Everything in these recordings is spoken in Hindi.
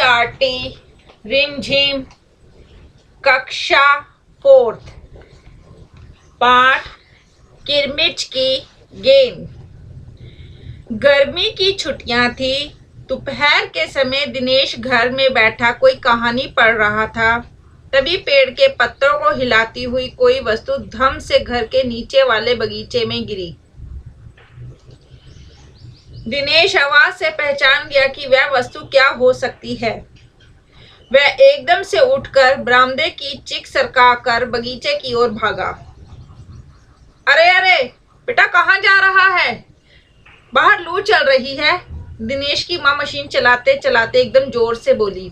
NCERT रिमझिम कक्षा 4th पाठ किरमिच की गेंद। गर्मी की छुट्टियां थी। दोपहर के समय दिनेश घर में बैठा कोई कहानी पढ़ रहा था। तभी पेड़ के पत्तों को हिलाती हुई कोई वस्तु धम से घर के नीचे वाले बगीचे में गिरी। दिनेश आवाज से पहचान गया कि वह वस्तु क्या हो सकती है। वह एकदम से उठकर बरामदे की चिक सरकाकर बगीचे की ओर भागा। अरे अरे बेटा, कहाँ जा रहा है? बाहर लू चल रही है, दिनेश की माँ मशीन चलाते चलाते एकदम जोर से बोली।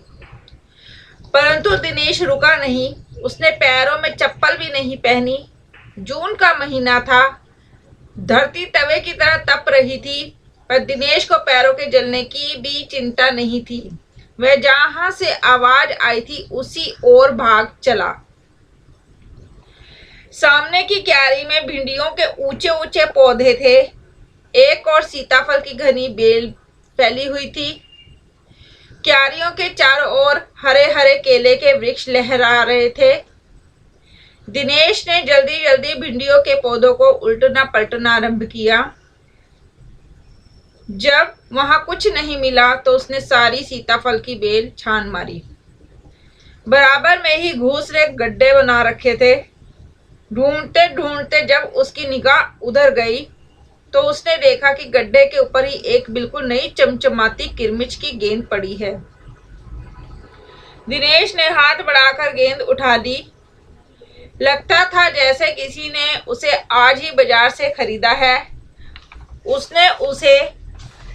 परंतु दिनेश रुका नहीं। उसने पैरों में चप्पल भी नहीं पहनी। जून का महीना था। धरती तवे की तरह तप रही थी, पर दिनेश को पैरों के जलने की भी चिंता नहीं थी। वह जहां से आवाज आई थी उसी ओर भाग चला। सामने की क्यारी में भिंडियों के ऊंचे ऊंचे पौधे थे। एक और सीताफल की घनी बेल फैली हुई थी। क्यारियों के चारों ओर हरे हरे केले के वृक्ष लहरा रहे थे। दिनेश ने जल्दी जल्दी भिंडियों के पौधों को उल्टना पलटना आरंभ किया। जब वहां कुछ नहीं मिला तो उसने सारी सीताफल की बेल छान मारी। बराबर में ही घूसरे गड्ढे बना रखे थे। ढूंढते ढूंढते जब उसकी निगाह उधर गई तो उसने देखा कि गड्ढे के ऊपर ही एक बिल्कुल नई चमचमाती किरमिच की गेंद पड़ी है। दिनेश ने हाथ बढ़ाकर गेंद उठा ली। लगता था जैसे किसी ने उसे आज ही बाजार से खरीदा है। उसने उसे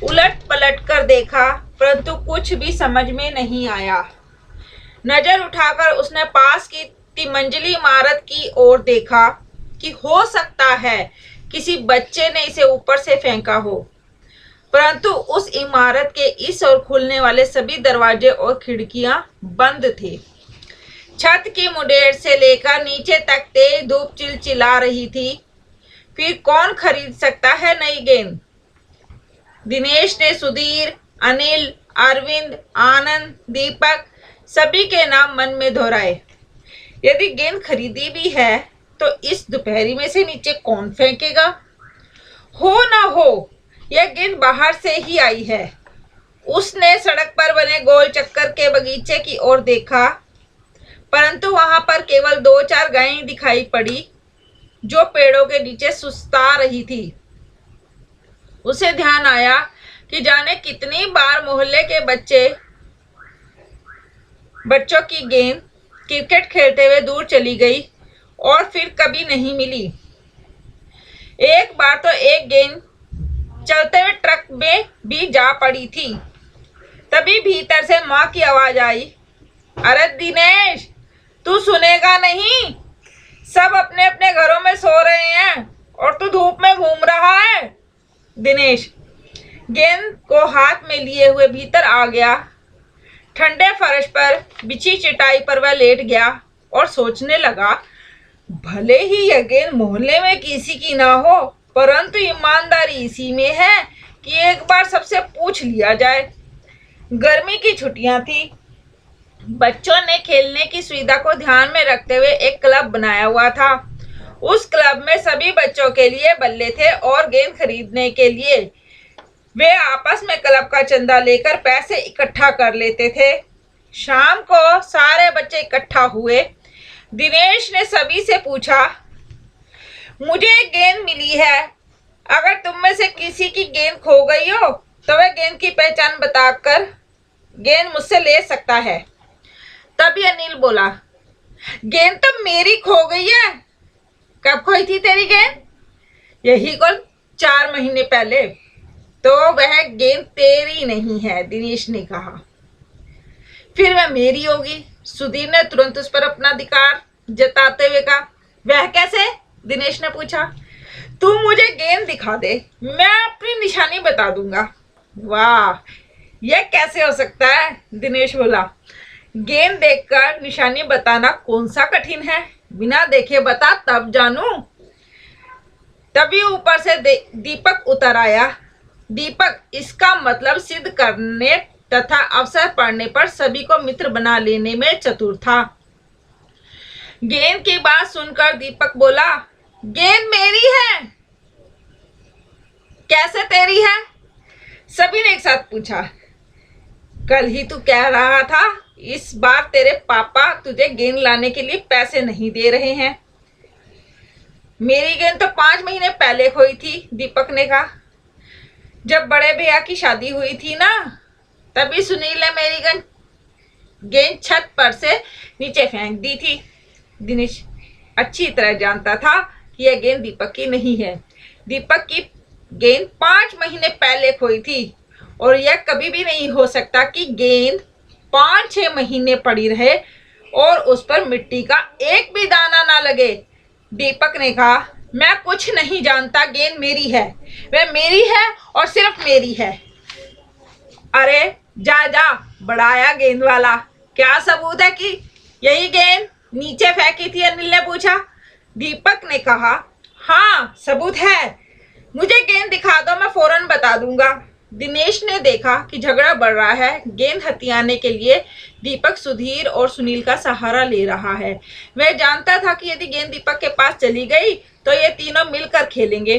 उलट पलट कर देखा, परंतु कुछ भी समझ में नहीं आया। नजर उठाकर उसने पास की तिमंजिली इमारत की ओर देखा कि हो सकता है किसी बच्चे ने इसे ऊपर से फेंका हो, परंतु उस इमारत के इस ओर खुलने वाले सभी दरवाजे और खिड़कियां बंद थे। छत की मुंडेर से लेकर नीचे तक तेज धूप चिलचिला रही थी। फिर कौन खरीद सकता है नई गेंद? दिनेश ने सुधीर, अनिल, अरविंद, आनंद, दीपक सभी के नाम मन में दोहराए। यदि गेंद खरीदी भी है तो इस दोपहरी में से नीचे कौन फेंकेगा? हो ना हो, यह गेंद बाहर से ही आई है। उसने सड़क पर बने गोल चक्कर के बगीचे की ओर देखा, परंतु वहां पर केवल 2-4 गायें दिखाई पड़ी जो पेड़ों के नीचे सुस्ता रही थी। उसे ध्यान आया कि जाने कितनी बार मोहल्ले के बच्चों की गेंद क्रिकेट खेलते हुए दूर चली गई और फिर कभी नहीं मिली। एक बार तो एक गेंद चलते हुए ट्रक में भी जा पड़ी थी। तभी भीतर से माँ की आवाज आई, अरे दिनेश, तू सुनेगा नहीं? सब अपने अपने घरों में सो रहे हैं और तू धूप में घूम रहा है। दिनेश गेंद को हाथ में लिए हुए भीतर आ गया। ठंडे फर्श पर बिछी चटाई पर वह लेट गया और सोचने लगा, भले ही यह गेंद मोहल्ले में किसी की ना हो, परंतु ईमानदारी इसी में है कि एक बार सबसे पूछ लिया जाए। गर्मी की छुट्टियां थी। बच्चों ने खेलने की सुविधा को ध्यान में रखते हुए एक क्लब बनाया हुआ था। उस क्लब में सभी बच्चों के लिए बल्ले थे और गेंद खरीदने के लिए वे आपस में क्लब का चंदा लेकर पैसे इकट्ठा कर लेते थे। शाम को सारे बच्चे इकट्ठा हुए। दिनेश ने सभी से पूछा, मुझे एक गेंद मिली है। अगर तुम में से किसी की गेंद खो गई हो तो वह गेंद की पहचान बताकर गेंद मुझसे ले सकता है। तभी अनिल बोला, गेंद तो मेरी खो गई है। कब खोई थी तेरी गेंद? यही कुल 4 महीने पहले। तो वह गेंद तेरी नहीं है, दिनेश ने कहा। फिर वह मेरी होगी। सुधीर ने तुरंत उस पर अपना अधिकार जताते हुए कहा। वह कैसे? दिनेश ने पूछा। तू मुझे गेंद दिखा दे, मैं अपनी निशानी बता दूंगा। वाह, यह कैसे हो सकता है? दिनेश बोला। गेंद देखकर निशानी बताना कौन सा कठिन है? बिना देखे बता तब जानू। तभी ऊपर से दीपक उतर आया। दीपक, इसका मतलब सिद्ध करने तथा अवसर पड़ने पर सभी को मित्र बना लेने में चतुर था। गेंद की बात सुनकर दीपक बोला, गेंद मेरी है। कैसे तेरी है? सभी ने एक साथ पूछा। कल ही तू कह रहा था इस बार तेरे पापा तुझे गेंद लाने के लिए पैसे नहीं दे रहे हैं। मेरी गेंद तो 5 महीने पहले खोई थी, दीपक ने कहा। जब बड़े भैया की शादी हुई थी ना, तभी सुनील ने मेरी गेंद छत पर से नीचे फेंक दी थी। दिनेश अच्छी तरह जानता था कि यह गेंद दीपक की नहीं है। दीपक की गेंद 5 महीने पहले खोई थी और यह कभी भी नहीं हो सकता कि गेंद 5-6 महीने पड़ी रहे और उस पर मिट्टी का एक भी दाना ना लगे। दीपक ने कहा, मैं कुछ नहीं जानता, गेंद मेरी है, वह मेरी है और सिर्फ मेरी है। अरे जा जा, बढ़ाया गेंद वाला, क्या सबूत है कि यही गेंद नीचे फेंकी थी? अनिल ने पूछा। दीपक ने कहा, हाँ सबूत है, मुझे गेंद दिखा दो, मैं फौरन बता दूंगा। दिनेश ने देखा कि झगड़ा बढ़ रहा है। गेंद हथियाने के लिए दीपक सुधीर और सुनील का सहारा ले रहा है। वह जानता था कि यदि गेंद दीपक के पास चली गई तो ये तीनों मिलकर खेलेंगे।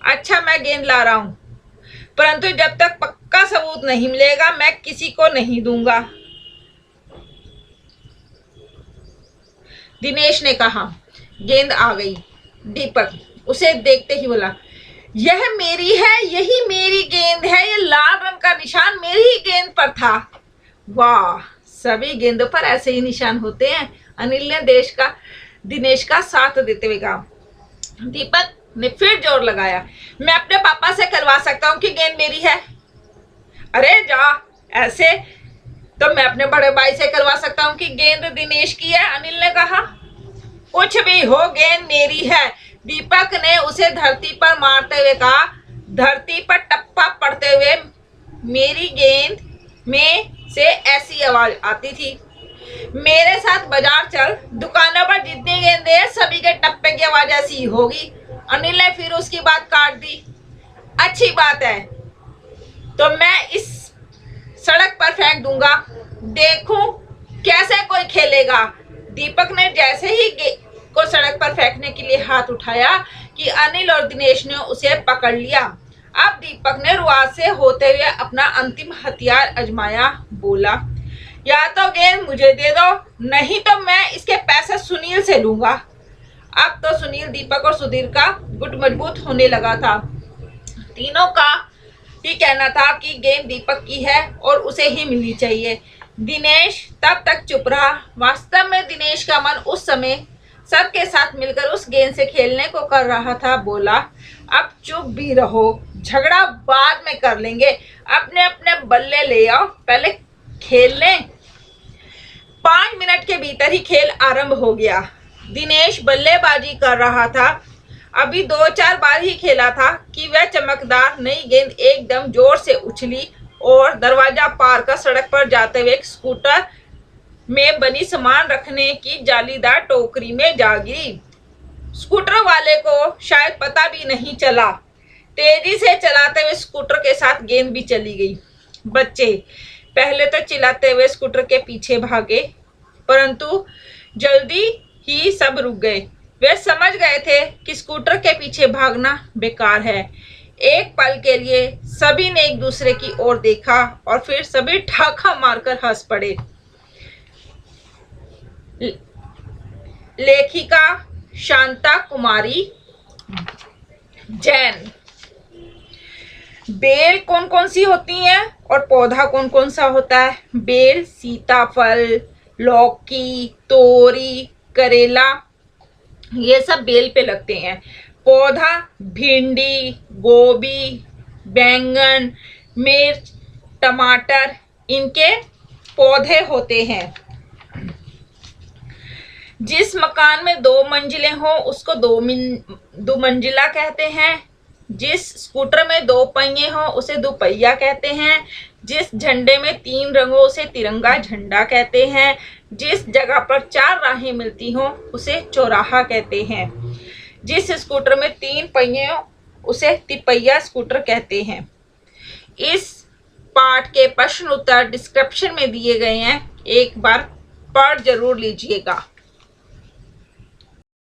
अच्छा, मैं गेंद ला रहा हूं, परंतु जब तक पक्का सबूत नहीं मिलेगा मैं किसी को नहीं दूंगा, दिनेश ने कहा। गेंद आ गई। दीपक उसे देखते ही बोला, यह मेरी है, यही मेरी गेंद है, यह लाल रंग का निशान मेरी ही गेंद पर था। वाह, सभी गेंदों पर ऐसे ही निशान होते हैं, अनिल ने दिनेश का साथ देते हुए कहा। दीपक ने फिर जोर लगाया, मैं अपने पापा से करवा सकता हूँ कि गेंद मेरी है। अरे जा, ऐसे तो मैं अपने बड़े भाई से करवा सकता हूँ कि गेंद दिनेश की है, अनिल ने कहा। कुछ भी हो, गेंद मेरी है, दीपक ने उसे धरती पर मारते हुए कहा। धरती पर टप्पा पड़ते हुए मेरी गेंद में से ऐसी आवाज आती थी, मेरे साथ बाजार चल, दुकानों पर जितनी गेंदें हैं सभी के टप्पे की आवाज ऐसी ही होगी। अनिल ने फिर उसकी बात काट दी। अच्छी बात है, तो मैं इस सड़क पर फेंक दूंगा, देखूं कैसे कोई खेलेगा। दीपक ने जैसे ही को सड़क पर फेंकने के लिए हाथ उठाया कि अनिल और दिनेश ने उसे पकड़ लिया। अब दीपक ने रुआब से होते हुए अपना अंतिम हथियार आजमाया। बोला, या तो गेंद मुझे दे दो, नहीं तो मैं इसके पैसे सुनील से लूंगा। अब तो सुनील, दीपक और सुधीर का गुट मजबूत होने लगा था। तीनों का ही कहना था कि गेंद दीपक की है और उसे ही मिलनी चाहिए। दिनेश तब तक चुप रहा। वास्तव में दिनेश का मन उस समय सबके साथ मिलकर उस गेंद से खेलने को कर रहा था। बोला, अब चुप भी रहो, झगड़ा बाद में कर लेंगे, अपने अपने बल्ले ले आओ, पहले खेल लें। 5 मिनट के भीतर ही खेल आरंभ हो गया। दिनेश बल्लेबाजी कर रहा था। अभी 2-4 बार ही खेला था कि वह चमकदार नई गेंद एकदम जोर से उछली और दरवाजा पार कर सड़क पर जाते हुए एक स्कूटर में बनी सामान रखने की जालीदार टोकरी में जा गिरी। स्कूटर वाले को शायद पता भी नहीं चला। तेजी से चलाते हुए स्कूटर के साथ गेंद भी चली गई। बच्चे पहले तो चिल्लाते हुए स्कूटर के पीछे भागे, परंतु जल्दी ही सब रुक गए। वे समझ गए थे कि स्कूटर के पीछे भागना बेकार है। एक पल के लिए सभी ने एक दूसरे की ओर देखा और फिर सभी ठाठा मारकर हंस पड़े। लेखिका शांता कुमारी जैन। बेल कौन कौन सी होती हैं और पौधा कौन कौन सा होता है? बेल सीताफल, लौकी, तोरी, करेला, ये सब बेल पे लगते हैं। पौधा भिंडी, गोभी, बैंगन, मिर्च, टमाटर, इनके पौधे होते हैं। जिस मकान में 2 मंजिलें हो उसको दो मंजिला कहते हैं। जिस स्कूटर में 2 पहिए हो उसे दुपहिया कहते हैं। जिस झंडे में 3 रंग हो उसे तिरंगा झंडा कहते हैं। जिस जगह पर 4 राहें मिलती हो उसे चौराहा कहते हैं। जिस स्कूटर में 3 पहिए हो उसे तिपहिया स्कूटर कहते हैं। इस पाठ के प्रश्न उत्तर डिस्क्रिप्शन में दिए गए हैं, एक बार पढ़ जरूर लीजिएगा।